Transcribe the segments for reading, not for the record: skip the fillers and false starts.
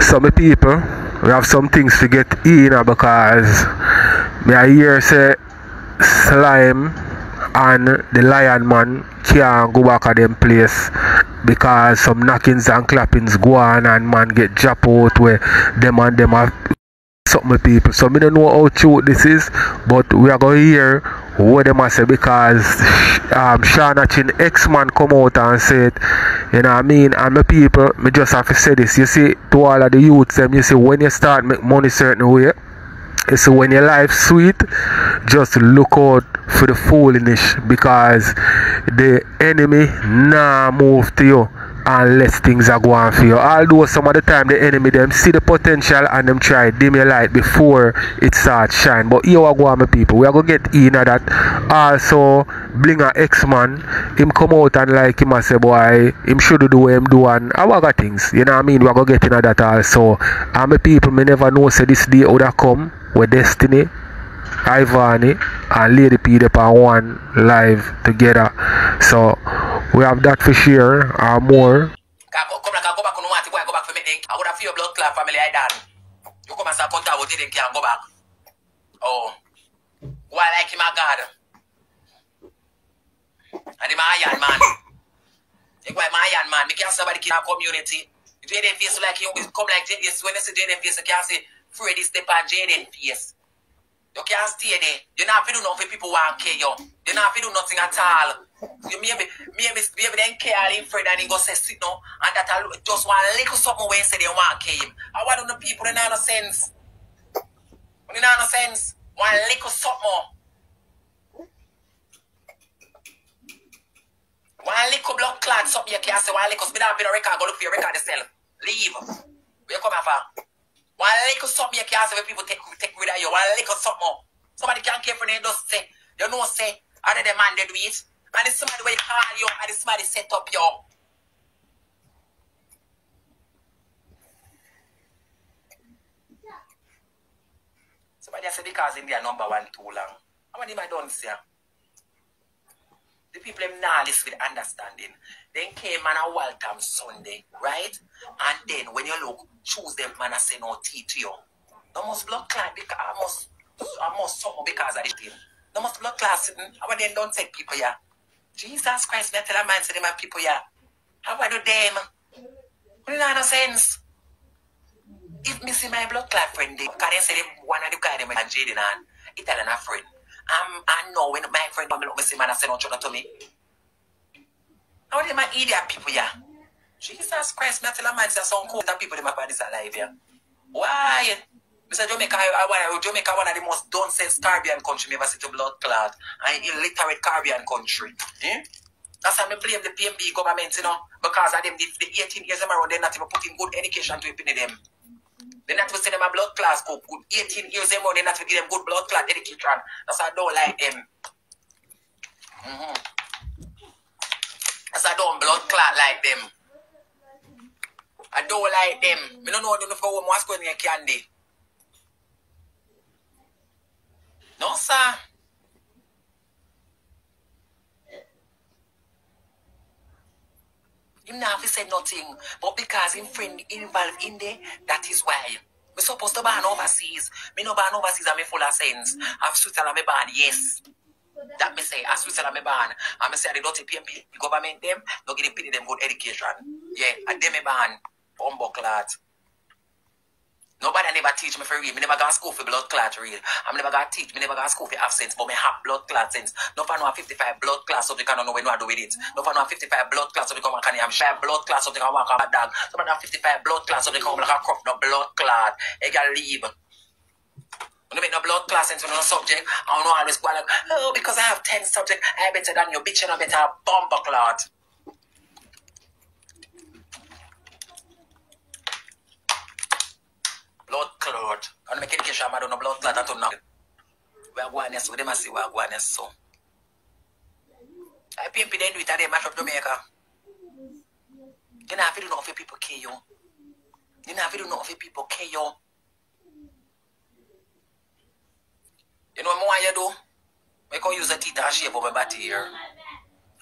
Some people, we have some things to get in because me I hear say Slime and the Lion Man can't go back at them place because some knockings and clappings go on and man get drop out where them and them are something people. So me don't know how true this is, but we are going to hear what them are say because Shana Chin X-Man come out and said, you know what I mean, and my people, me just have to say this, you see, to all of the youths them, you see, when you start make money certain way, you see, when your life sweet, just look out for the foolishness because the enemy nah move to you unless things are going for you. Although some of the time the enemy them see the potential and them try dim your light before it starts shine. But here we go on my people. We are gonna get in at that. Also Blinger X-Man, him come out and like him and say boy, him should do what him do and I got things. You know what I mean? We are gonna get in at that also. And my people me never know say this day would have come with Destiny, Ivani and Lady P upon one live together. So we have that for sure or more. Come back on one to go back for me. I would have feel blood clot family I done. You come and say contact with it and go back. Oh. Why like him a God? And him a iron man. You go my iron man. Me can't somebody in our community. Jayden face like you come like this. When you see Jayden face, you can't say Freddy step on Jayden face. You can't stay there. You not have to do nothing for people who want to care you. You not have to do nothing at all. You maybe then care him friend and he go say sit now and that just one little something where say they want to care him. And why don't the people in no sense? In no sense. One little something. One little blood clot something you can't say one little speed up in a record, go look for your record yourself. Leave. Where you come for? One little something you can't say when people take rid of you. One little something. Somebody can't care for them, just say, you know say, other than man they do it. And it's somebody where you call you and it's somebody set up you. Somebody said because India number one too long. How many I don't say? The people them now listen with understanding. Then came man a Waltham Sunday, right? And then when you look, choose them man a say no tea to you. No must blood clot because I must something because of this thing. No must blood clot sitting. How then don't take people here. Jesus Christ, me tell a man to them people here. How I do them? What is no sense? If me see my blood clot friend, because they say one of the guys them and Jayden and Italian a friend. I know when my friend come look me see man I say no trouble to me. How them idiot people here? Jesus Christ, me tell a man say some cool that people them are this alive here. Why? Mr. Jamaica, Jamaica one of the most don't-sense Caribbean country me ever see to blood clot and illiterate Caribbean country. That's why I blame the PMB government, you know, because of them, the 18 years them around, they're not even putting good education to them. They're not even sending them a blood class good. 18 years them around, they're not even giving them good blood clot education. That's why I don't like them. That's why I don't blood clot like them. I don't like them. I don't know what's going on in candy. No, sir. Him not have said nothing, but because him friend involved in there, that is why. Me supposed to ban overseas. Me no ban overseas and me full of sense. Have Switzerland me ban, yes. That me say, as Switzerland me ban. And me say the dirty PMP, the government them, no give them good education. Yeah, and them me ban. Bumbucklat. Nobody never teach me for real. Me never got school for blood clot real. I never got teach. Me never got school for absence, but me have blood clot sense. No for no 55 blood clot subject I don't know when I do with it. No for no 55 blood clot subject I can share blood clot subject I walk on a dog. So no 55 blood clot subject I like a crop no blood clot. I can leave. When you make no blood clot sense on no subject, I don't know always go like, oh, because I have 10 subjects, I better than you, bitch, and I better bomber clot. Blood clot. I don't make education, I don't know blood clot at all now. We are going so, they must see we are going so. I PMP then do it at the match of Jamaica. You know, if you don't know if people care you. You know, if you don't know if people care you. You know what more you do? I can use a teeth and shave on my body here.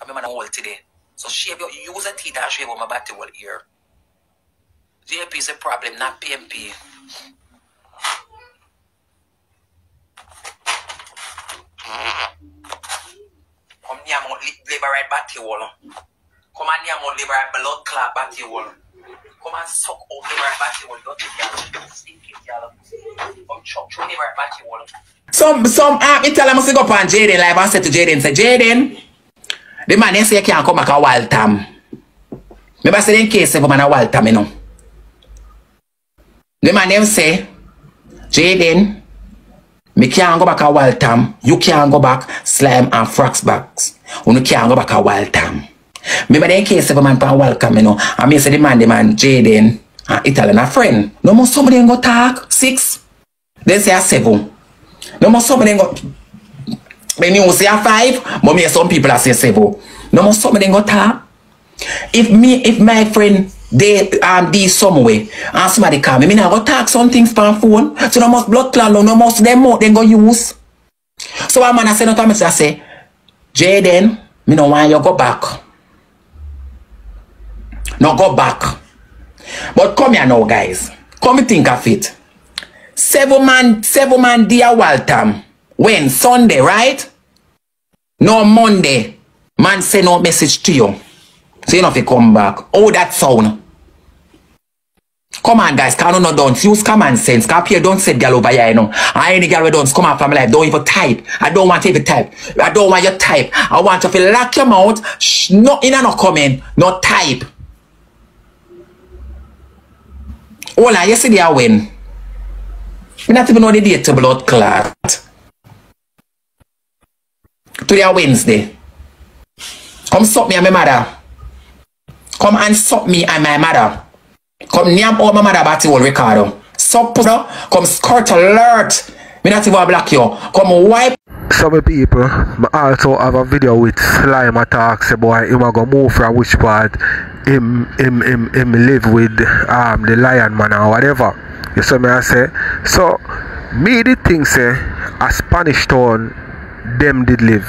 I'm a man old today. So shave your use a teeth and shave on my body whole here. JP is a problem, not PMP. Come near my liberate batty wall. Come on near my liberate blood clot batty wall. Come and suck out liberate batty wall. Don't you stink it, y'all. Come chop through liberate batty wall. Some me tell him I go up on Jayden live and say to Jayden, say Jayden, the man say can't come back a wild time. Maybe I say in case of man a wild time, you know. The man them say, Jayden, me can't go back a wild time. You can't go back slime and frax backs. You can't go back a wild time. Maybe in case of a man can welcome, you know. I mean say the man Jayden, Italian a friend. No more somebody go talk 6. They say a 7. No more somebody go. When you say a 5, but me some people are say 7. No more somebody go talk. If my friend they be somewhere and somebody call me now go talk some things on phone. So no must blood clot, no must them out, then go use. So a man I say no time I say, Jayden, me no want you go back. No go back. But come here now, guys. Come think of it. 7 man dear Waltham. When? Sunday, right? No Monday. Man send no message to you. So you know if you come back. Oh, that sound. Come on, guys. Can no don't use common sense. Can here don't say girl over here, you know. And any girl we don't come out from my life. Don't even type. I don't want you to type. I don't want you to type. I want you to lock your mouth. No in and no comment. No type. Hola, yesterday I win. We not even know the date to blood clot. Today Wednesday. Come suck me and my mother. Come and suck me and my mother. Come name all my mother batty old Ricardo. Suck bro. Come skirt alert. Me not even block you. Come wipe. Some people I also have a video with Slime attacks about him go move from which part him live with the lion man or whatever. You see me I say. So me the thing say a Spanish town them did live.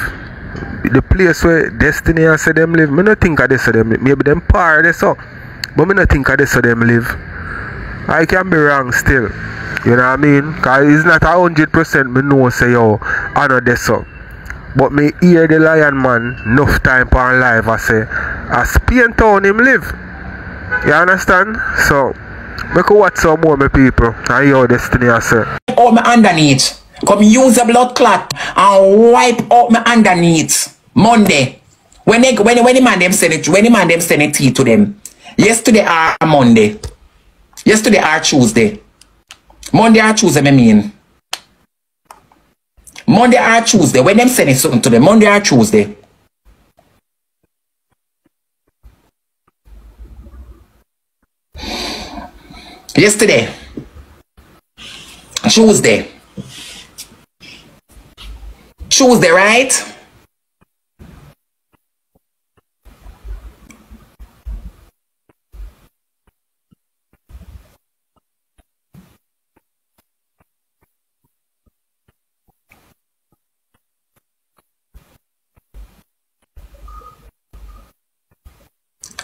The place where Destiny and say them live, me not think of this of them. Maybe them par they so. But me not think of this of them live. I can be wrong still. You know what I mean? Because it's not 100% me know say yo, I know this so. But me hear the lion man enough time on live I say a Spain town him live. You understand? So make watch some more my people and hear how Destiny I say. Out my underneath. Come use a blood clot and wipe out my underneath. Monday. When the man them send it, when the man them send it to them. Yesterday or Monday. Yesterday or Tuesday. Monday or Tuesday, I mean. Monday or Tuesday. When them send it something to them. Monday or Tuesday. Yesterday. Tuesday. Tuesday, right?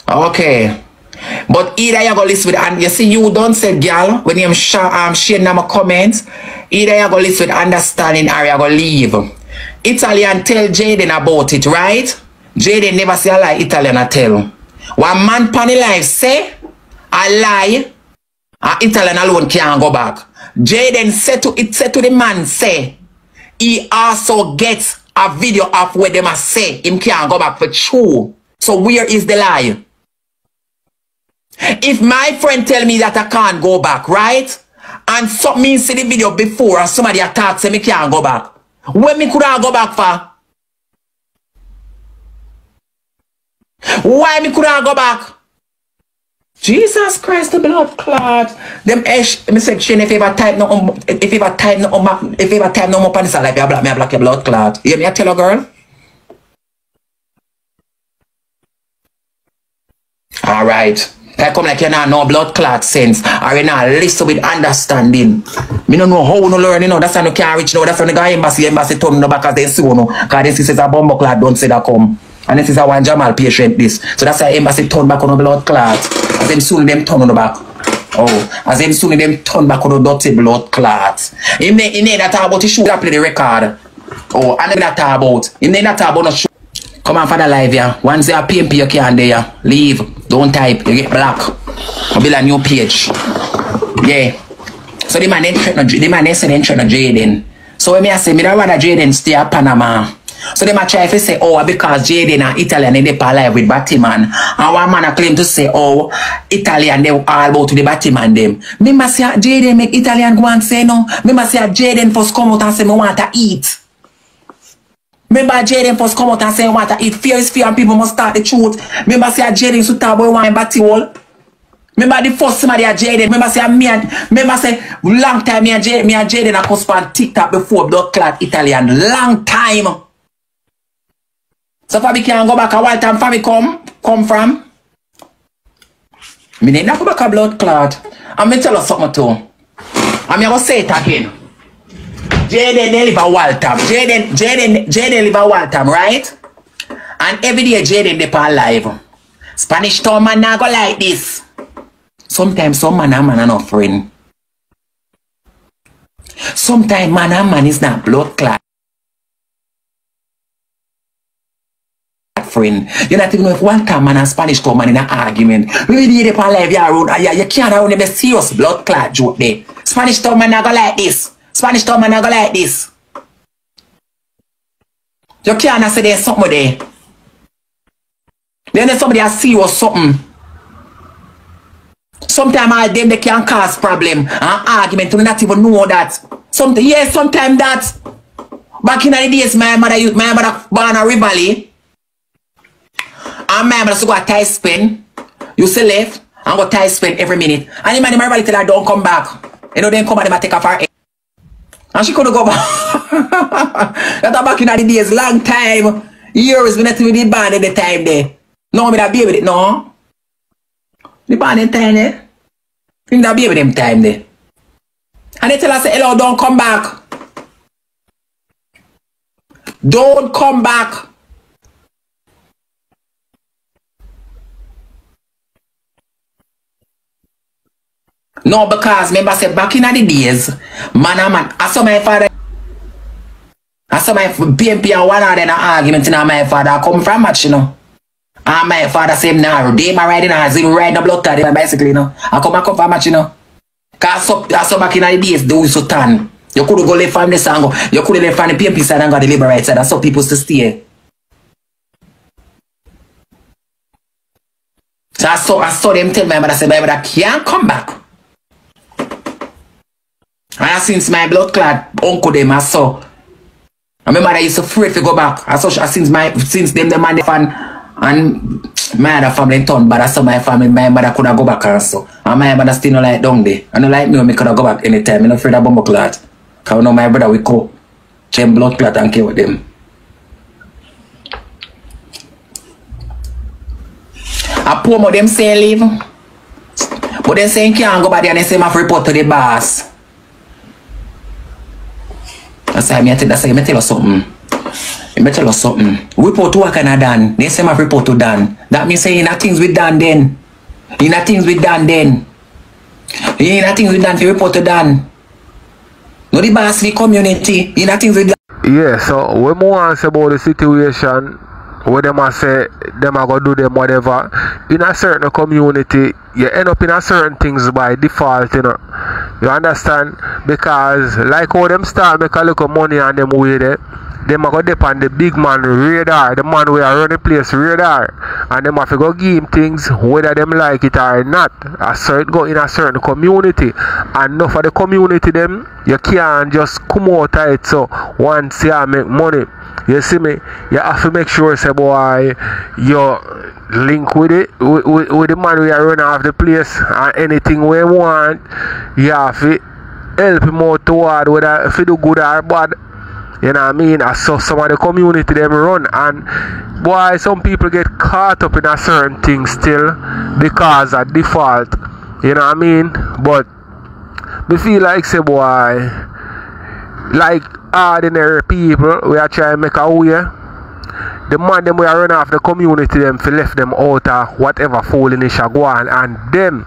Okay. But either you go listen with, and you see you don't say girl when you sharing my comments, either you go listen with understanding or you go leave. Italian tell Jayden about it, right? Jayden never say a lie, Italian I tell. One man panny life say a lie, Italian alone can't go back. Jayden said to the man say he also gets a video of where them say him can't go back for true. So where is the lie? If my friend tell me that I can't go back, right? And some me see the video before and somebody attack say me can't go back. When me could I go back for? Why me could I go back? Jesus Christ, the blood clot. Them me section if you ever type no more on this life, you block your blood clot. You hear me I tell a girl? Alright. I come like you not know blood clot sense. Or you not listen with understanding. Me don't know how no learn, you know. That's why you can't reach now. That's why you go embassy turn the back as they see you know. Because this is a bomb clot, don't say that come. And this is a one Jamal patient this. So that's why embassy turn back on the blood clot. As them soon them turn on the back. Oh, as them soon them turn back on the dirty blood clots. Him that talk about the shoe that play the record. Oh, and that talk about. Him that talk about no shoe. Come on for the live, yeah. Once you are PMP, you can't there. Leave. Don't type. You get black. I'll build a new page. Yeah. So the man said they threaten Jayden. So when I say, I rather Jayden stay at Panama. So they might try to say, oh, because Jayden and Italian and they alive with Batman. And one man claim to say, oh, Italian they all about to the Batman them. Me must say Jayden make Italian go and say no. Me must say Jayden first come out and say me want to eat. Remember Jayden first come out and say want to eat. Fear is fear and people must start the truth. Remember say Jayden should talk about one batty wall. Remember the first somebody at Jayden. Remember say remember say long time me and Jayden I post on TikTok before blood clot Italian. Long time. So Fabi can go back a while time Fabi come from. Me need not go back a blood clot. I'm gonna tell you something too. I'm gonna say it again. Jayden they live a wild time. Jayden live a wild time, right? And every day Jayden they pa alive. Spanish town man not go like this. Sometimes some man and man are not friend. Sometimes man and man is not blood clot friend. You not even know if one time man and Spanish town man in an argument. Maybe they pa alive you can't have a serious blood clot joke there. Spanish town man not go like this. Spanish town man not go like this. You can't say there's something there. Then there's somebody has serious something. Sometimes all them they can cause problem and argument. You not even know that. Sometimes that. Back in the days, my mother born a Rivali. And my mother used to go a tie spin. You see left and go tie spin every minute. And the man in my Rivali tell her don't come back. You know then come and them take off her head. And she couldn't go back. That's back in the days, long time. Years we not with the band at the time there. No, me that be with it, no. The band in time there. You that be with them time there. And they tell us, hello, don't come back. Don't come back. No, because remember say back in the days, man and man, I saw my father, I saw my PMP and one of them argument in my father come from much, you know. And my father say nah, they my riding as him riding a blood clot in my bicycle, you know. I come from much, you know. Cause I saw back in the days, they used to turn. You could go left from the side, you could left from the PMP side and go the liberate side. That's how people used to stay. So I saw them tell my mother, say my mother can't come back. And since my blood clot uncle them I saw. I remember I used to afraid to go back. I saw since them the man fan and my other family turned, but I saw my family, my mother couldn't go back also. And my mother still not like down there. And not like me when I could go back anytime. I'm not afraid of bomb clot. Cause I know my brother we go change blood clot and kill with them. I poor more them say leave. But then saying can't go back there and they say I have to report to the boss. That's why I tell you something. I tell you something. Report to work and done. They say I report to Dan. That means saying things with Dan then. You know things with Dan then. You know things with Dan to report to Dan. No the boss the community. You know things with Dan. Yeah, so when we want to say about the situation where them a say them are gonna do them whatever, in a certain community you end up in a certain things by default, you know. You understand? Because like how them start make a little money on them way there, them are gonna depend the big man radar, the man who are running the place radar, and them have to go give him things whether them like it or not. So it go in a certain community, and enough of the community them you can't just come out of it. So once you make money, you see me, you have to make sure say boy you link with it with the man we are running off the place, and anything we want you have to help him out toward whether if you do good or bad. You know what I mean? I saw some of the community them run, and boy some people get caught up in a certain thing still because of default. You know what I mean? But me feel like say boy, like ordinary people we are trying to make a way. The man them we are running off the community them for left them out of whatever foolishness go on, and them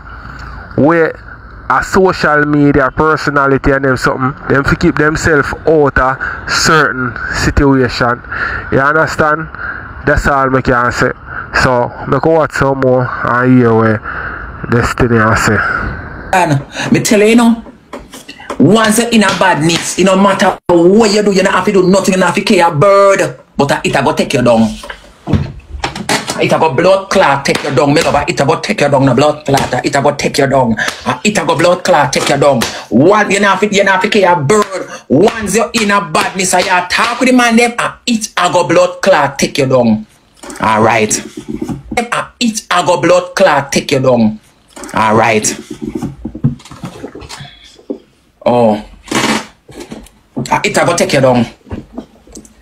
we a social media personality and them something, them to keep themselves out of certain situation. You understand? That's all I can say. So, I go watch some more and hear what Destiny I say. And me tell you, you know, once you're in a badness, it no matter what you do, you don't have to do nothing, you don't have to care a bird. But it go take you down. It go blood clot take you down. Me love it go take you down. The blood clot. It go take you down. It go blood clot take you down. One you not fit care a bird. Once you're in a badness, and you talk with the man them, it go blood clot take you down. All right. It go blood clot take you down. All right. Oh. It go take you down.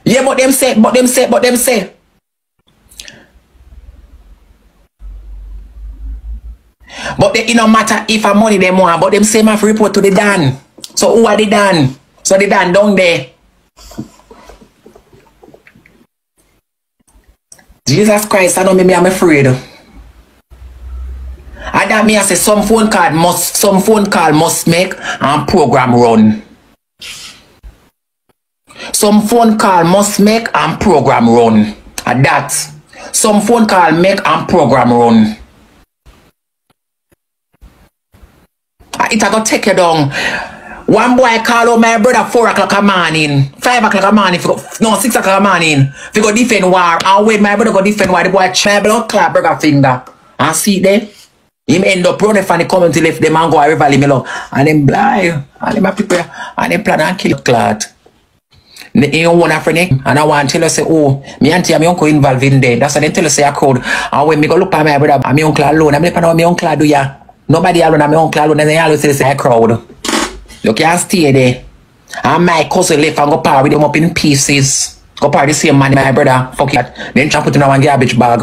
Yeah, but them say. But it no matter if a money them want, but them say my report to the Dan. So who are the Dan? So the Dan down there. Jesus Christ, I know me I'm afraid. And that me I say some phone call must make and program run. Some phone call must make and program run. And that. Some phone call make and program run. It a go take you down. One boy call out my brother 4 o'clock a morning, 5 o'clock a morning, 6 o'clock a morning. If you go defend war, and when my brother go defend war, the boy try blood clap burger finger. And see there, him end up running from the community left them and go a river me love. And them blind, and them prepare, and them plan and kill clot. You don't want a friend, and I want to tell you say, oh, me auntie and my uncle involved in there. That's why they tell you say a crowd. And when me go look at my brother and my uncle alone, I'm like, no, my uncle do ya. Nobody alone and my uncle alone, and they always say a crowd. You can't stay there. And my cousin left and go par with them up in pieces. Go par the same man, my brother. Fuck it. Then try put in one garbage bag.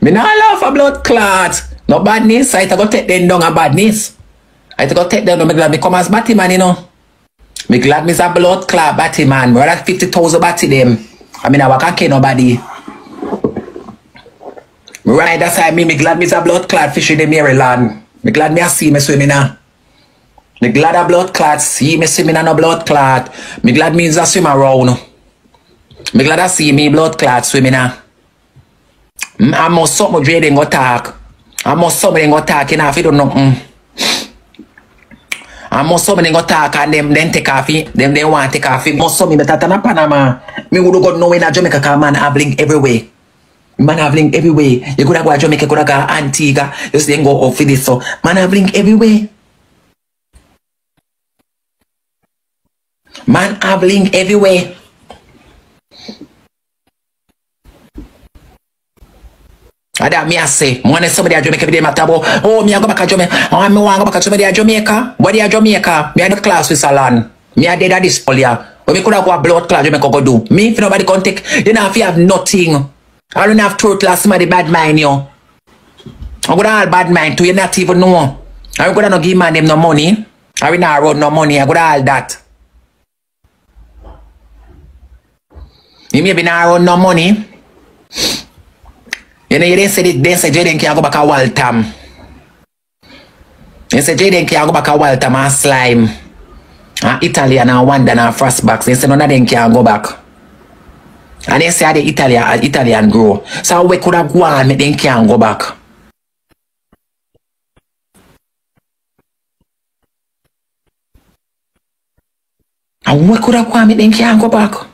Me not love a blood clot. No badness. I go take them down a badness. I go take them down. Me glad me come as batty man, you know. Me glad me's a blood clot batty man. Me like 50,000 batty them. I mean, I can't kill nobody. Right, that's why me glad me's a blood clot fish in the Maryland. Me glad me a see me swimming now. Me glad a blood clot see me swimming on a blood clot. Me glad me is a swim around. Me glad I see me blood clot swimming now. I must something Jayden go talk. I must something go talk and if you don't know. I must something go talk and them then take off it. Them they want take off it. Must something better than a Panama. Me would go know in a Jamaica cause man have link everywhere. Man have link everywhere. You could have go to Jamaica, you could have go Antigua. Just then go off with this. So man have link everywhere. Man have link everywhere. And that me I say, when somebody at Jamaica every day matter about, oh me I go back to Jamaica. Oh me want go back to somebody at Jamaica. What they Jamaica? Me I do class with Salon. Me I did at this polia. But me could have go a blood class Jamaica go do. Me if nobody can take, you know if you have nothing. I don't have truth last somebody bad mind you. I got all bad mind too, you not even know. I gonna no give man them no money. I will not run no money, I got all that. You maybe not run no money. You know, you didn't say it, they say Jayden can't go back a Waltham. You say Jayden can't go back a Waltham and slime. And Italian and Wanda and Frostbacks. They say none of them can't go back. And they say the Italian grow. So we could have gone, make them can't go back. And we could have gone, make them can't go back.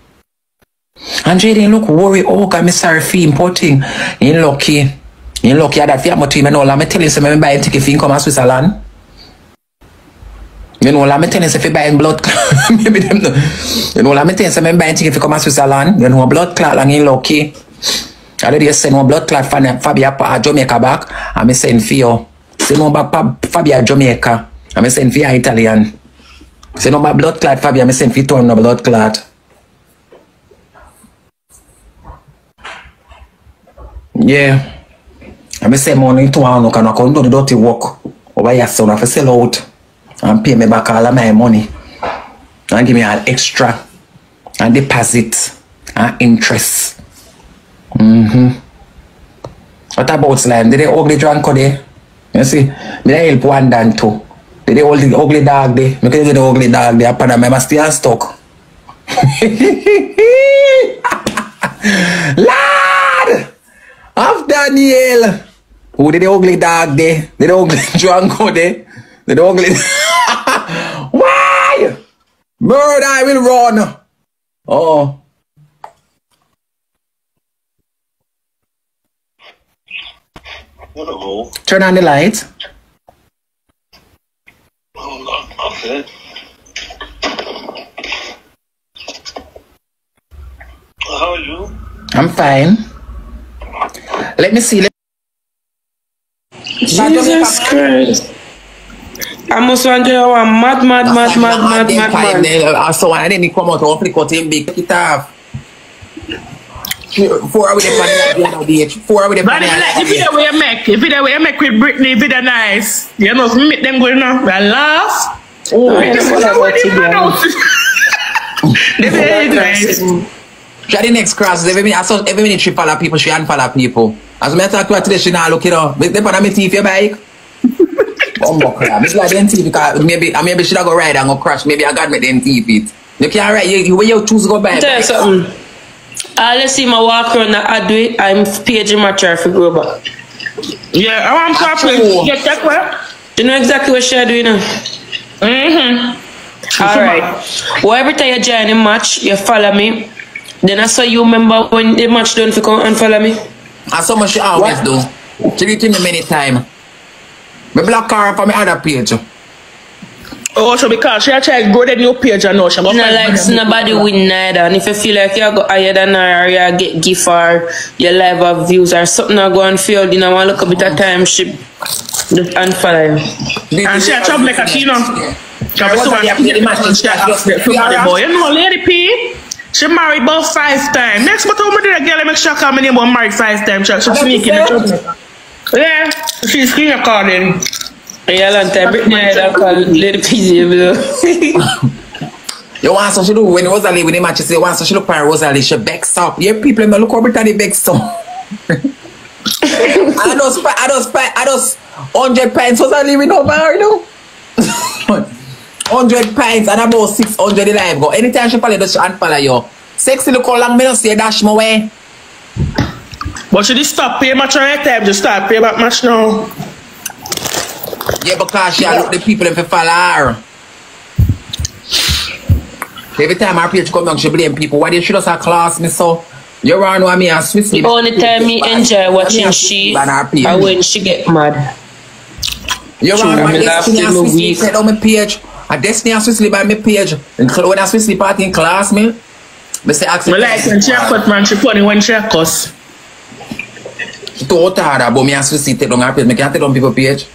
And Jayden look worry, oh God, me sorry for him, poor thing. You lucky that you have to him and all. I'm telling you, so I buy a ticket for him come to Switzerland. You know, I'm telling you, if you buy blood clot, maybe them no. You know, I'm telling you, so I buy a ticket for come to Switzerland. You know, blood clot, and you lucky. I already send one blood clot for Fabia Jamaica back. I'm send for you. Send one back Fabia Jamaica. I'm send for you Italian. Send one back blood clot Fabia. I'm send for you no blood clot. Yeah. I'm say money to one look and I can do the dirty work over your son. I have to sell out and pay me back all of my money. And give me an extra and deposit and interest. What about slime? Did they ugly drunk there? You see? Me help one than two. The ugly dog there. Make you see the ugly dog there. Panama must stay stuck. Lord! After Daniel! Who did the ugly dog there? The ugly Django there? The ugly... Why? Bird, I will run. Oh. Hello. Turn on the lights. Okay. How are you? I'm fine. Let me see. Jesus Christ. I must want to go mad. So I didn't come out and flick out him big. Pick it off. 4 hours the panel. 4 hours the But if you the way you make, if you the way you make with Britney, if it's nice, you know, meet them going on, I laugh. Oh, that's what I want to do. Nice. The next cross, every minute she follow people, she unfollow people. As I talk to her today, she not look it up. They put on my teeth, your bike. Oh my crap. It's like them teeth because maybe she go ride and go crash. Maybe I got me them teeth it. You can't ride, when you choose to go buy. Tell you something. Let's see my walk around I do it, I'm paging my chair for go back. Yeah, I want to get that way. You know exactly what she's doing now? Alright. Well, every time you join the match, you follow me. Then I saw you remember when the match done to come and follow me. And so much she always do. She did it me many times. Me block her from my other page. Oh, so because she actually go to new page and know she go like nobody win neither. And if you feel like you go higher than her or you get gift or your live of views or something I go and field, you know, want to look a bit of time she just unfollow him. And she a troublemaker, she know. You know, Lady P, she married about 5 times. Next but how did a girl make sure come in about married 5 times? She's sneaking the troublemaker. Yeah, she's screen recording. Yeah, long time. Britney, I call Lady PJ, bro. You want some she do when Rosalie with the match, you say, want some she look for Rosalie, she backs up. Yeah, people look how Brittany backs up. I just 100 pints Rosalie with no bar, you know? 100 pints and about 600 in life go. Anytime she follow, she unfollow you. Sexy look how long me don't say dash my way. But she just stop pay match right time, just start pay back match now. Yeah, because she look the people if you follow her. Every time her page come down, she blame people. Why they should us a class me so? You run with me and Swiss me. Only time me enjoy watching she and when she get mad. You run with Destiny and Swiss me set on my page. And Destiny and Swiss me by my page. And when I Swiss me party in class me say ask me. Like when she cut man, she funny when she cuss. She too hard about me and Swiss me take on her page. I can't take on people's page.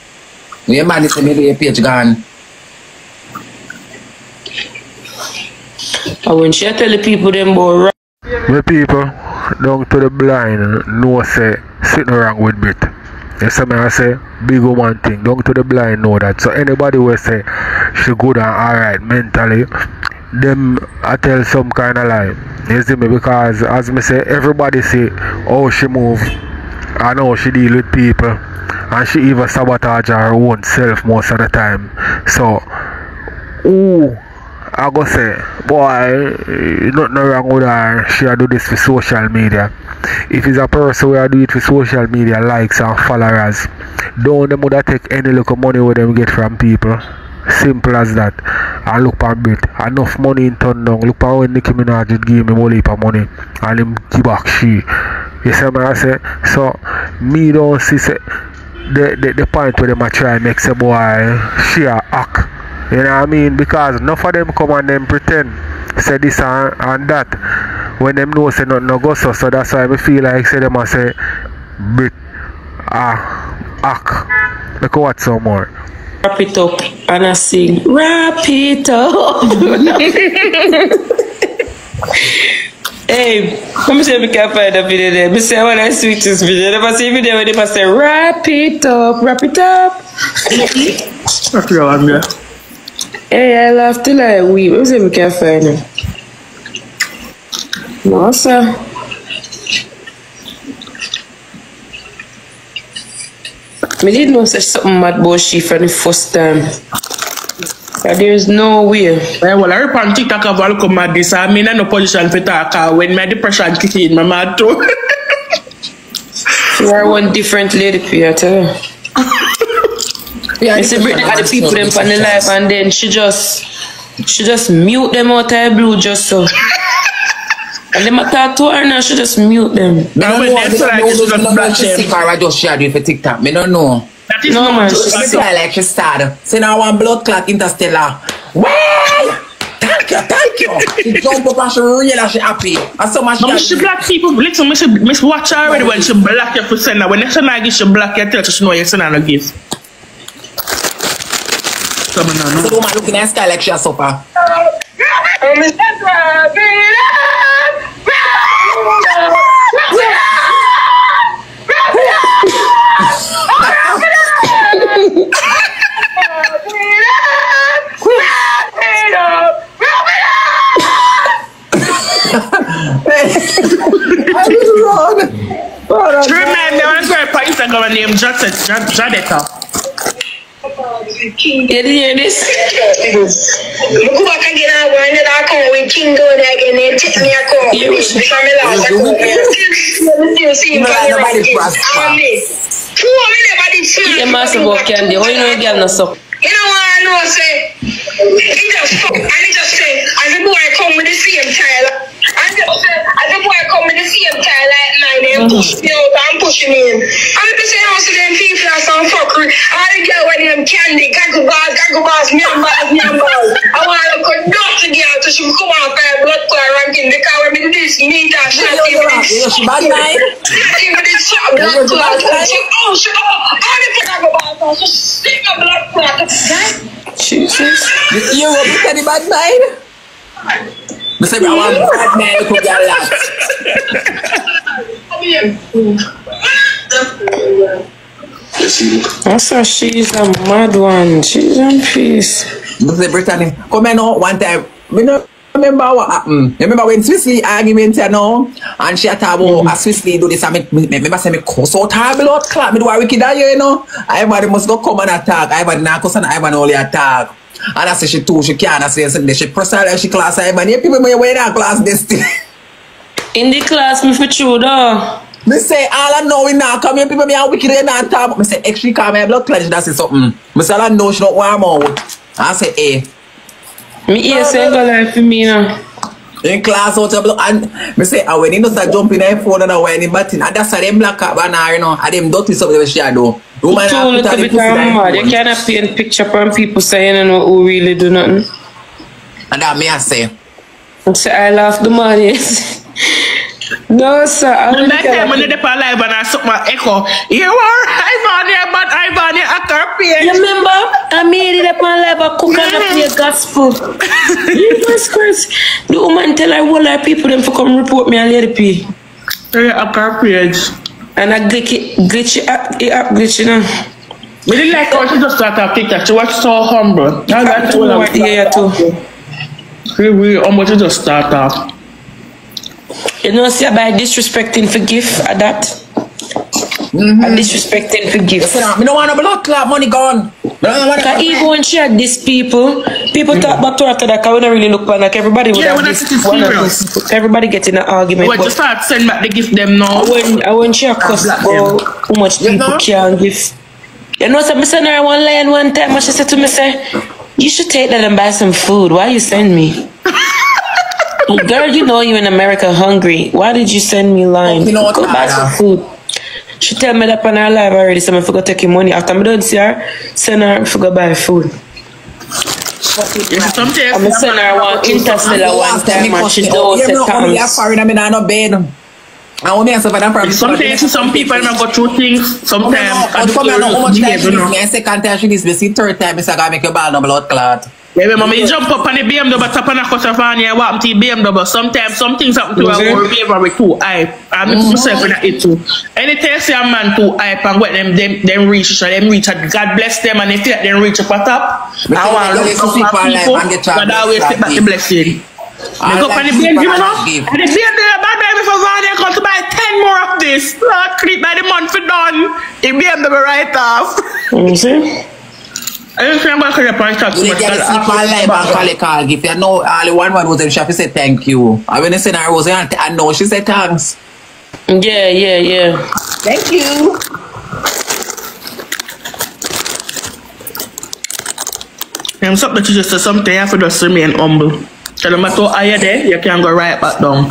You man is maybe a page gone. And when she tell the people them about the people down to the blind know say sitting wrong with Brit. You see me I say big woman thing. Down to the blind know that. So anybody will say she good and alright mentally, them I tell some kind of lie. You see me, because as me say everybody say how she move and how she deal with people. And she even sabotage her own self most of the time. So, I go say, boy, nothing wrong with her. She do this for social media. If it's a person who do it for social media, likes and followers, don't them would take any little money where them get from people. Simple as that. And look for a bit. Enough money in turn down. Look for when Nicki Minaj give me money for money. And him give back she. You see what I say? So, me don't see say the point where them a try make say boy she a act. You know what I mean? Because enough of them come and them pretend say this and that when them know say nothing no go so that's why I feel like say them a say Brit act. Look what some more. Wrap it up and I sing wrap it up. Hey, come see if we can find a video there. I say when I switch this video, I see a video where they must say wrap it up, wrap it up. Hey, I love to like weep. Let me see if we can find it. No, sir. I didn't know such something mad about she for the first time. There's no way. Well, I rip on TikTok of all come at this. I mean, I'm no position for talk. When my depression kick in, my mad too. You are one different lady, Peter. I see Brittany had the people them on the live, and then she just mute them out of the blue just so. And them talk to her now, she just mute them. Now when they say like this, just I just shared it for TikTok. Me don't know. That is No, man. She say like she started. Say now one blood clot interstellar. Well, thank you. She jump up and she real and she happy. And so much. But she black people, listen, miss watch her already when she black you for send her. When next time I give she black you, tell her she know you send her no gift. So the woman looking at sky like she a suffer. She remind me when I go to Instagram and name Jadetta. You didn't hear this? Look back again, I want to come with King going again and take me a call. You see You must have walked candy. Why you know you get no soap? You know what I know, say? He just fuck, and he just say, as a boy come with the same tile. And just say, as a boy come with the same tile like mine, and push me out and pushing in. And people say, also them people are some fuckery. All the girl with them candy, gaggle bars, meow bars. I want to go dirty girl so she will come out by blood clot ranking because when we do this, you need that shot even this. Not even this shot blood clot. She all the gaggle bars, so stick a blood clot. Jesus. You will be the bad mind? I say, I want bad man to get lost. I saw she's a mad one. She's on peace. I say, Brittany, come here now, one time. I don't remember what happened. Remember when Swissley argument, you know, and she had about Swissley do this, and me remember say me cuss out her blood clot. Me do a wicked eye, you know. Everybody must go come and attack. Everybody not cuss and everybody only attack. And I say she too, she can't say she press her like she class everybody. Yeah, people may wear that class this thing. In the class, me for true though. Me say all I know we not come here, people me are wicked and not talk. Me say extra calm my blood clot, that say something. Me say all I know she not warm out. I say Me here say go life for me now. In class out of blood and me say when he does a jump in her phone and when he batting and that's how them black up and you know and them dirty something that she do. Woman too little bit mad. You cannot paint picture from people saying you know who really do nothing. And that me I say. I laugh the money. No sir. The next time when they're alive and I suck my echo, you are Ivan here, but Ivan here at our page. You remember? I made it up on live a cook and I play gospel. Jesus Christ. The woman tell her all her people them to come report me and Lady P. Yeah, at our page. And I glitch it up glitch, you know. We didn't like how she just started TikTok. She was so humble. Yeah, too. We almost just start off. You know, see by disrespecting for gift at that. Disrespecting for gift. I don't want a blood clot, money gone. Because even when she had these people talk back to her after that, because we don't really look back, like everybody would have this. Everybody get in an argument. But just start send back the gift them now. When she cuss about how much people can give. You know, so I sent her one line one time and she said to me, say, you should take that and buy some food. Why you send me? Girl, you know you're in America hungry. Why did you send me line? Go buy some food. She tell me that on her live already, so I forgot to take your money. After I don't see her, send her to go buy food. I'm send her one interstellar one time and she don't say thanks. Sometimes some people don't go through things. Sometimes second time she this, third time it's gonna make your ball no blood clot. Yeah, mama, you jump up on the BMW, tap on a cutter van here, walk to the BMW. Sometimes some things happen to her who behavior with too hype. I'm myself in it too. Anytime you see a man too hype and what them reach, God bless them, and if they them reach up at top, I want to look up at people, but I always take back the blessing. Make up on the BMW, you know? And the BMW, bad baby for van here, come to buy 10 more of this. Lord, creep by the month for done. The BMW right off. See? I don't think I'm going to call the tax. You get a slip on live and call it. If you know only one man was in shop, she said thank you. I when I send her rose, I know she said thanks. Yeah. Thank you. I'm something to just say something, you have to just remain humble. So no matter how you're there, you can go right back down.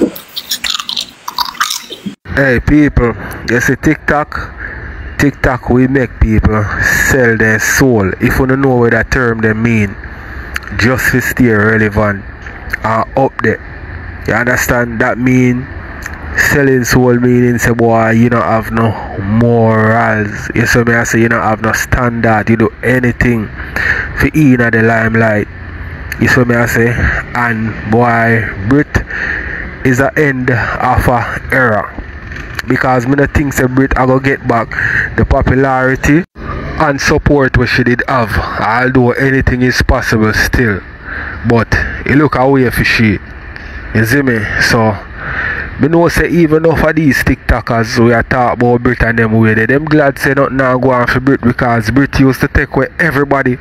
Hey people, you see TikTok we make people sell their soul. If you don't know what that term they mean, just to stay relevant and up there. You understand? That mean selling soul meaning say boy you don't have no morals. You see me I say you don't have no standard, you do anything for in the limelight. You see me I say, and boy Brit is the end of a era. Because me no think say Brit I go get back the popularity and support what she did have. Although anything is possible still. But you look away for she. You see me? So me know say even though for these TikTokers we are talk about Brit and them way they them glad say nothing now go on for Brit because Brit used to take away everybody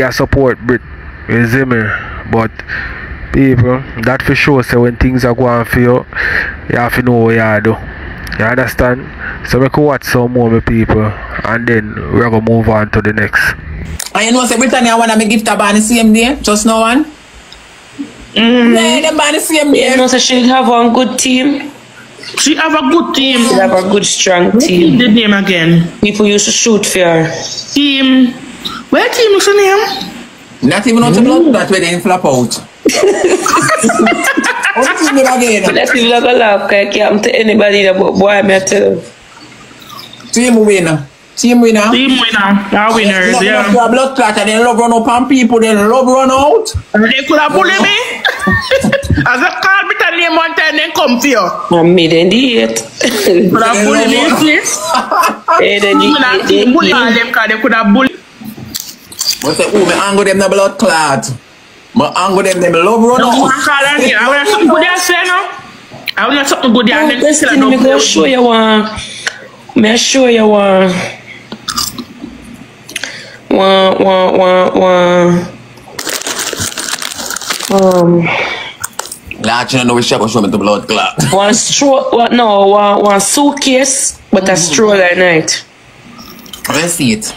a support Brit. You see me? But people, that for sure say when things are going for you, you have to know what you do. You understand? So we can watch some more with people and then we're gonna move on to the next. And you know say Britannia wanna me gift a ban the same day, just no one? Yeah, them ban the same day. You know, so she have one good team. She have a good team. She have a good strong team. The name again. People used to shoot for her. Team. Where team is the name? Not even on the blood that way they flap out. Let people have a laugh, I can't tell anybody about boy, I tell you. Team winner. Team winner. Team winner. Our winners, yeah. If you have blood clot and they love run up on people, then love run out. They could have bullied me. As I called me the name one time, then come for you. I'm made in the 8. Could have bullied me, please. They bully all them because they could have bullied. But say, oh, me angle them the blood clot. Me angle them love run out. I want something good there, say no. I want something good there. Let me go show you one. May I show you one. Lad, you know we show me the blood clot. One suitcase, but a stroller at night. Let's see it.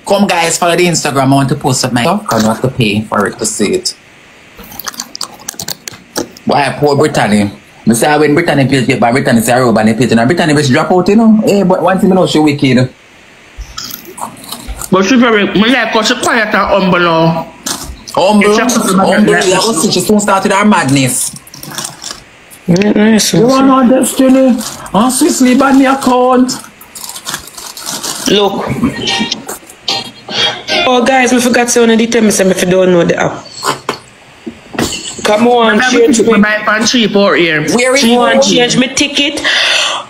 Come guys, follow the Instagram. I want to post up my stuff because I have to pay for it to see it. Why poor Britannia? I say when Britannia page get by Britannia say I rob and page and Britannia just drop out, you know. Hey, but one thing I know she wicked. But she very, me like how she quiet and humble now. Humble. Yeah, she soon started her madness. Nice. You want our destiny? And Swiss ban me account. Look. Oh guys, I forgot to only tell me if you don't know the app. Come on, change me. Change my ticket,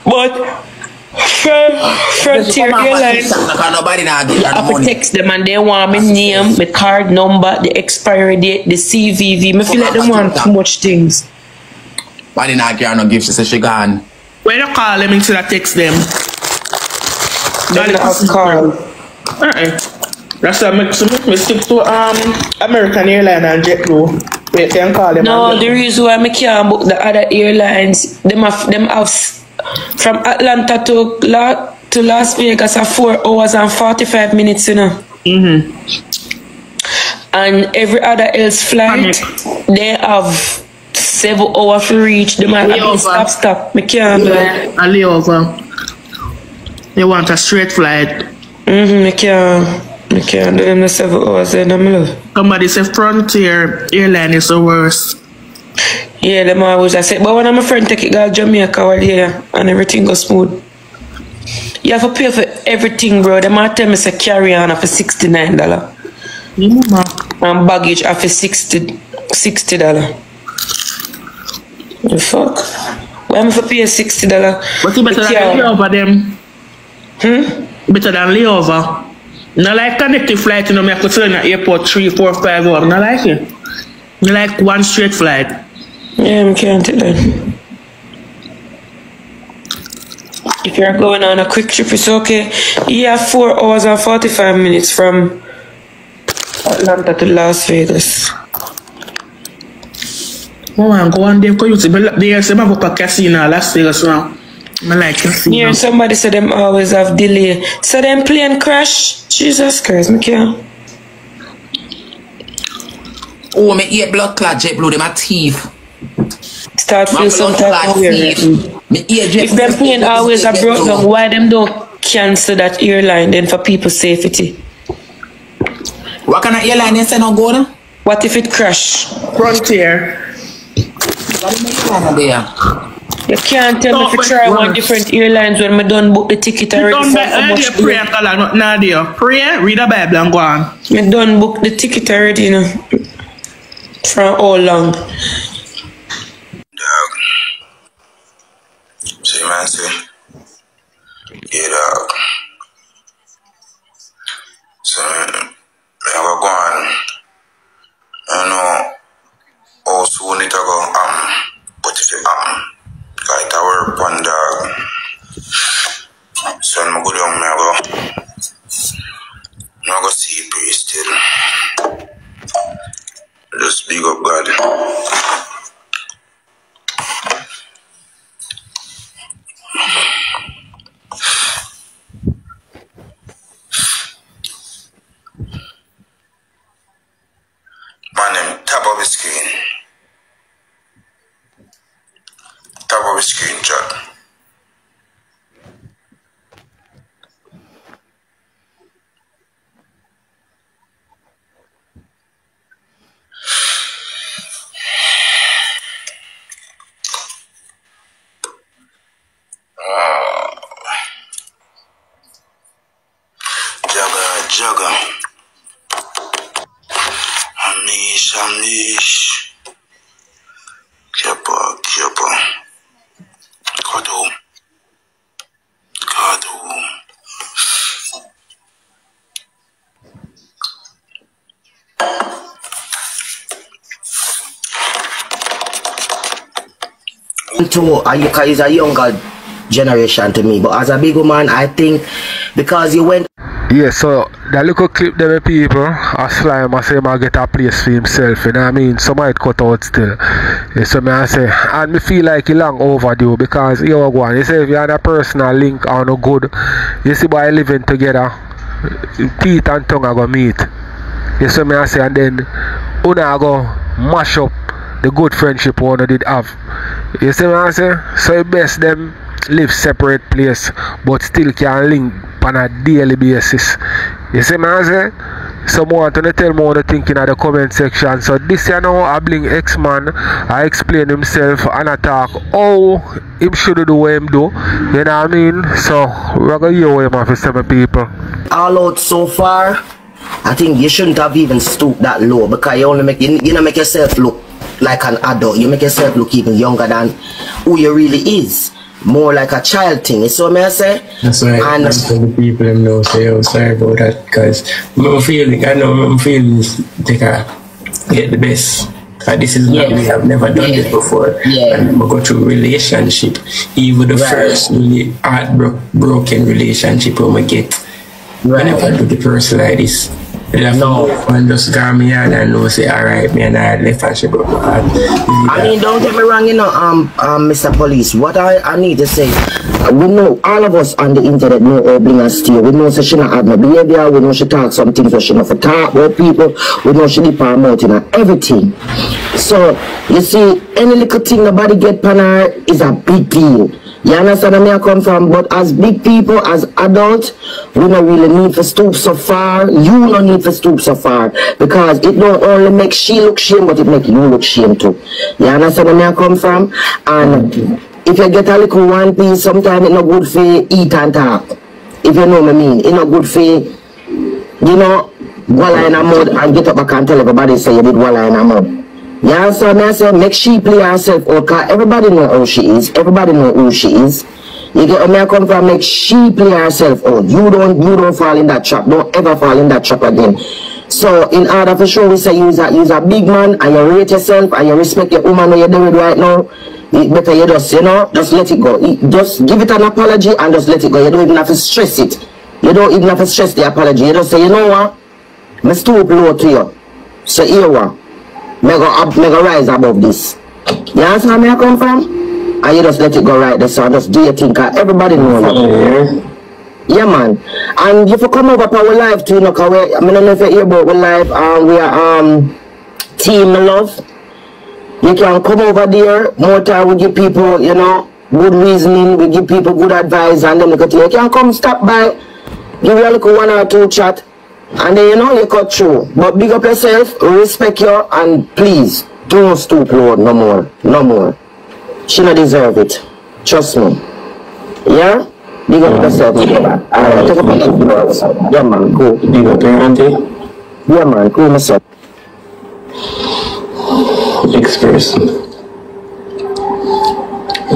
but from Tier Airlines, I have to text them and they want my name, my card number, the expiry date, the CVV. I feel like they want too much things. But then I can't give, she said she gone. When you call them instead of text them? They don't have call. That's why I stick to American Airlines and JetBlue. Wait, can call them. No, the reason why I can't book the other airlines, them have from Atlanta to Las Vegas are 4 hours and 45 minutes, you know. And every other else flight, they have 7 hours to reach. They might have to stop. I can't do it. A layover. They want a straight flight. I can't do them the 7 hours in the middle. Somebody said Frontier Airline is the worst. Yeah, them always I say, but when my friend take it to Jamaica while here and everything goes smooth. You have to pay for everything, bro. They might tell me say carry on for $69. And baggage for $60. The fuck? Why am I for pay $60? But you better than layover them. Better than layover. Not like connecting flight, you know, I could tell in the airport 3, 4, 5 hours. Not like it. You like one straight flight. Yeah, I can't tell that. If you're going on a quick trip, it's okay. You have 4 hours and 45 minutes from Atlanta to Las Vegas. Oh, I'm going there because you see, I'm up a casino Las Vegas now. I like casino. Yeah, somebody said them always have delay. So them plane crash. Jesus Christ, me can't. Oh, me eat blood clot, jet blue, them a thief. Start feel some type of weird. If them plane always are broke down, why them don't cancel that airline then for people's safety? What kind of airline they say no go there? What if it crash? Frontier. You can't tell me if you try one different airlines when I done book the ticket already. Pray, not Nadia. Pray, read the Bible and go on. I done book the ticket already, you know. For how long? Dog. See, man, see. Yeah, dog. So, I go on. I know how soon it go, but if it like I work on dog. So, I'm good on me, I go see it pretty still. Just big up God. My name, top of the screen. Top of the screen, chat. Jugger. Amish. Kepa. Kado. Is a younger generation to me, but as a big woman, I think because you went. Yeah, so that little clip them people, a slime, I say I get a place for himself, you know what I mean? Some might cut out still. Yeah, so I say, and me feel like it's long overdue because you go on. You say if you have a personal link or no good, you see by living together, teeth and tongue are going to meet. You see me I say, and then una go mash up the good friendship one did have. You see me I say? So it's best them live separate place but still can link on a daily basis. You see me I say? Some want to tell me what they think in the comment section. So this you know I bring X-Man, I explain himself and I talk how him should do what him do. You know what I mean? So we're going to hear what him have to say, people. All out so far, I think you shouldn't have even stooped that low because you only make make yourself look like an adult. You make yourself look even younger than who you really is. More like a child thing. You see what I say? That's right. And that's what the people know say, oh, sorry about that, because I'm feeling get the best. This is not we have never done this before. And we go through relationship. Even the first really heartbroken relationship when we get. Whenever I do the person like this, they have and just got me and I know say alright, me and I left and she broke my heart. I mean, don't get me wrong, you know, Mr. Police, what I need to say, we know, all of us on the internet know how bling and steal. We know she not have no behavior, we know she talk some things so she not for talk about people, we know she dip her mouth and everything. So, you see, any little thing nobody get pan her is a big deal. You understand where I come from? But as big people, as adults, we don't really need to stoop so far. You don't need to stoop so far. Because it don't only make she look shame, but it make you look shame too. You understand where I come from? And if you get a little one piece, sometimes it's not good for eat and talk. If you know what I mean. It's not good for, you know, walla in a mud and get up back and tell everybody say you did walla in a mud. Yeah, so I say make she play herself out, cause everybody know how she is. Everybody know who she is. You get where I come from, make she play herself out. You don't fall in that trap. Don't ever fall in that trap again. So in order for sure we say you's a big man and you rate yourself and you respect your woman when you're doing it right now, It's better you just, you know, just let it go. Just give it an apology and just let it go. You don't even have to stress it. You don't even have to stress the apology. You just say, you know what? I stoop low to you. So here what? I go rise above this. You understand where I come from? And you just let it go right there. So just do your thing. Cause everybody knows you. Yeah, man. And if you come over to our live too, you know, cause I don't know if you hear about our live. We are Team Love. You can come over there. More time we give people, you know, good reasoning. We give people good advice, and then you can come stop by, give you a little 1 or 2 chat, and then you know you cut through. But big up yourself, respect you, and please don't stoop low no more, no more. She not deserve it. Trust me. Yeah. Big up yourself. Alright, take up a little. Yeah, man, go. Big up your auntie. Yeah, man, go myself. Next person.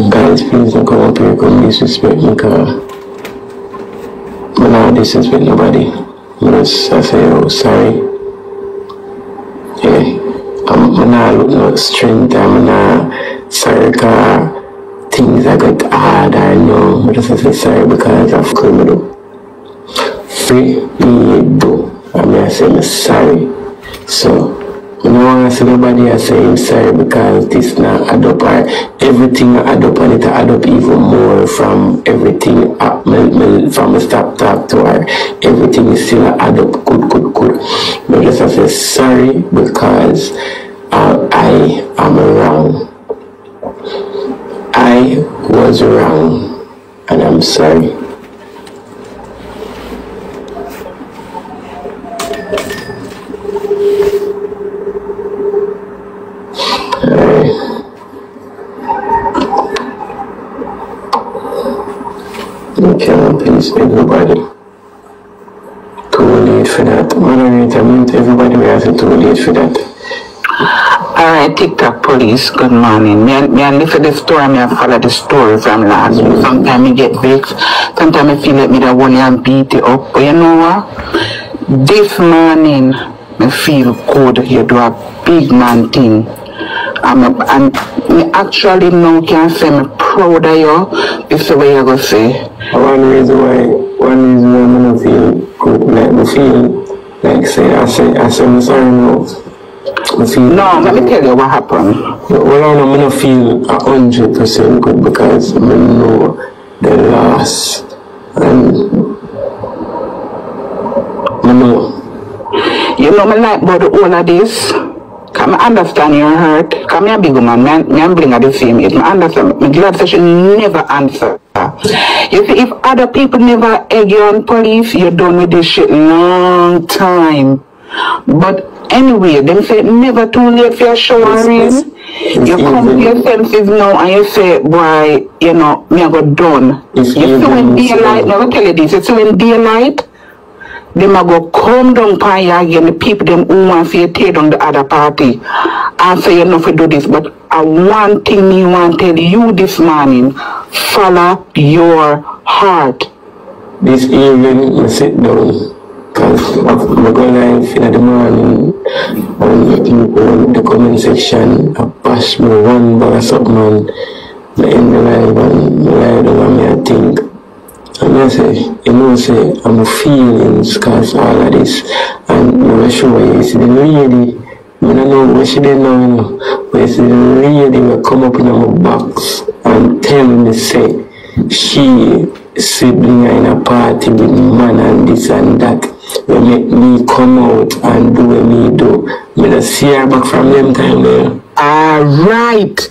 Guys, please don't come up here and disrespect me, because I'm not disrespect nobody. I say, oh, sorry. Yeah, I'm not looking no strength. I'm not sorry, because things I got hard. I know. I just say sorry because of criminal. Free me do. I mean, I say I'm sorry. So, I don't want to see nobody saying sorry because this not add up, or everything add up, and it add up even more from everything up, from a stop talk to her. Everything is still add up good. But just I say sorry because I am wrong. I was wrong, and I'm sorry. You cannot please everybody. Too late for that. Moderator, mute everybody. We are too late for that. Alright, TikTok police, good morning. Me and live for the story, I follow the story from last week. Sometimes I get vexed, sometimes I feel like me that one and beat it up. But you know what? This morning, I feel good. You do a big man thing. And me actually now can say I'm proud of you. This is the way you go say. One reason why I don't feel good, like I feel like say I'm sorry now. No, let me tell you what happened. Well, I don't feel 100% good because I know the loss, and I know. You know me like about all of this. Can I understand your hurt? Come here, big woman. Me and bring her the same age. I understand. I'm glad that she never answer. You see, if other people never egg you on police, you're done with this shit long time. But anyway, them say never too late for your showering. You come to your senses now and you say, boy, you know, me I got done. You see when daylight, now I tell you this, you see when daylight, them a go come down by you again, the people them who want to take down the other party. And say you know to do this, but one thing me want to tell you this morning, follow your heart. This evening, I sit down. Because I'm going live in the morning on the comment section. I bash me one bag of something and I end the live and lie down and I think. And I say, you know, say, I'm feelings because all of this. And I'm sure you see the lady, I don't know what she did now, you know, but you see the lady will come up in my box and tell me, say, she sibling in a party with man and this and that. Will make me come out and do what me do. Me not see her back from them time there. Alright.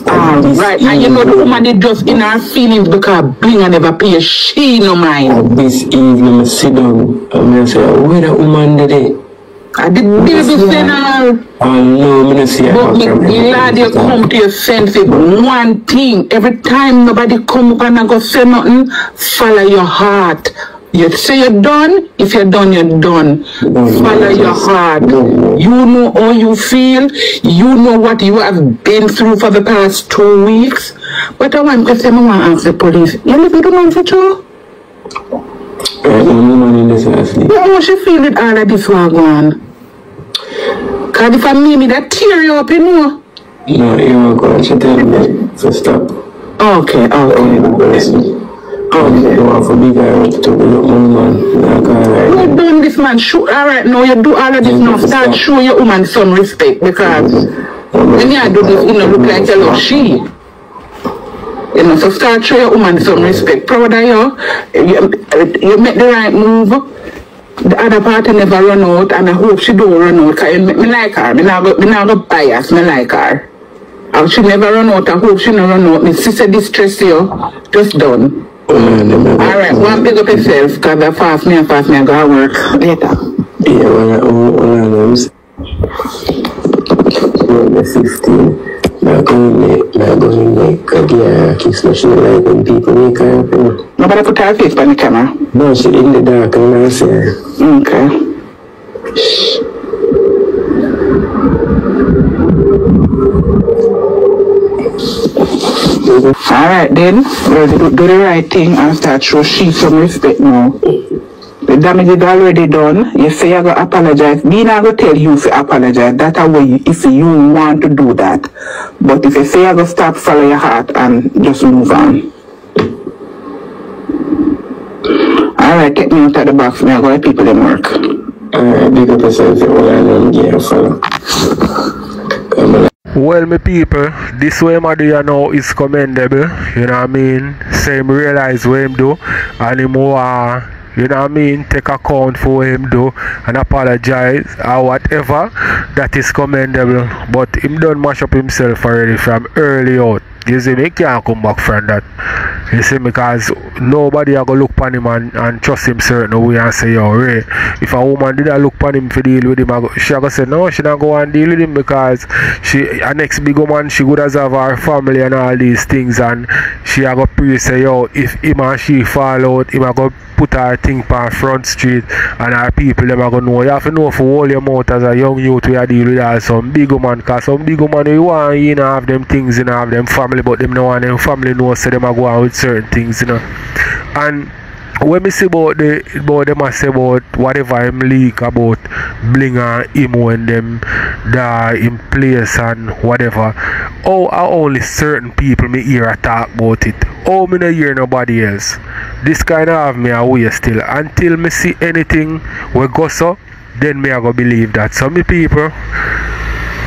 Alright. And you know the woman did just in her feelings because Bling never pay she no mind. And this evening I sit down and I say, where the woman did it? I did baby say now. Oh no, I don't see her. But me glad you come to your senses. One thing, every time nobody come up and I go say nothing, follow your heart. You say you're done, if you're done, you're done. Follow your heart. You know how you feel, you know what you have been through for the past 2 weeks. But I want to say, I want to ask the police, you live with the man for two? Yeah, how she feel with all of this one going? Because if I mean me, that tear you up, you know. No, you were going to tell me to stop. Okay. Okay. You want for big guy to be up man. You're doing this, man. Show, all right, now you do all of this now. Start show your woman some respect because when you do this, you know, look like you love she. You know, so start show your woman some respect. Proud of you. You make the right move. The other party never run out, and I hope she don't run out. Cause me like her. Me not go bias. Me like her. And she never run out. I hope she never run out. My sister distress you. Just done. Alright, one big up yourself, because I fast me, I go to work later. Yeah, when the 15, I'm going to make a gear, keep smashing like when people make her. Nobody put her face on the camera? No, she in the dark and I see her. Okay. Alright then, we'll do the right thing and start show she some respect now. The damage is already done. You say you're going to apologize. Me not going to tell you if you apologize. That's a way if you want to do that. But if you say you're going to stop, follow your heart and just move on. Alright, take me out of the box. Me I go to people in work. Alright, big up yourself. Follow. Well, my people, this way I do now is commendable, you know what I mean? So him realize what him do, and him you know what I mean, take account for what him do, and apologize, or whatever, that is commendable. But him done mash up himself already from early out. You see, me can't come back from that. You see, because nobody are going to look upon him and trust him certain way and say, yo, Ray, if a woman did not look upon him to deal with him, she going to say, no, she not go and deal with him because a next big woman, she would have her family and all these things, and she are going to pray, say, yo, if him and she fall out, him are going to put her thing on Front Street, and our people, them are going to know. You have to know for all your mouth as a young youth, we are dealing with some big woman, because some big woman, you want, you know, have them things, you know, have them family, but them know, and them family know, so them are going with certain things, you know. And when we say about them, I say about whatever him leak about Bling and Imo and them that in place and whatever. Oh, only certain people me hear a talk about it. Oh, me no hear nobody else. This kind of have me away still until me see anything we go so. Then me I go believe that. So me people,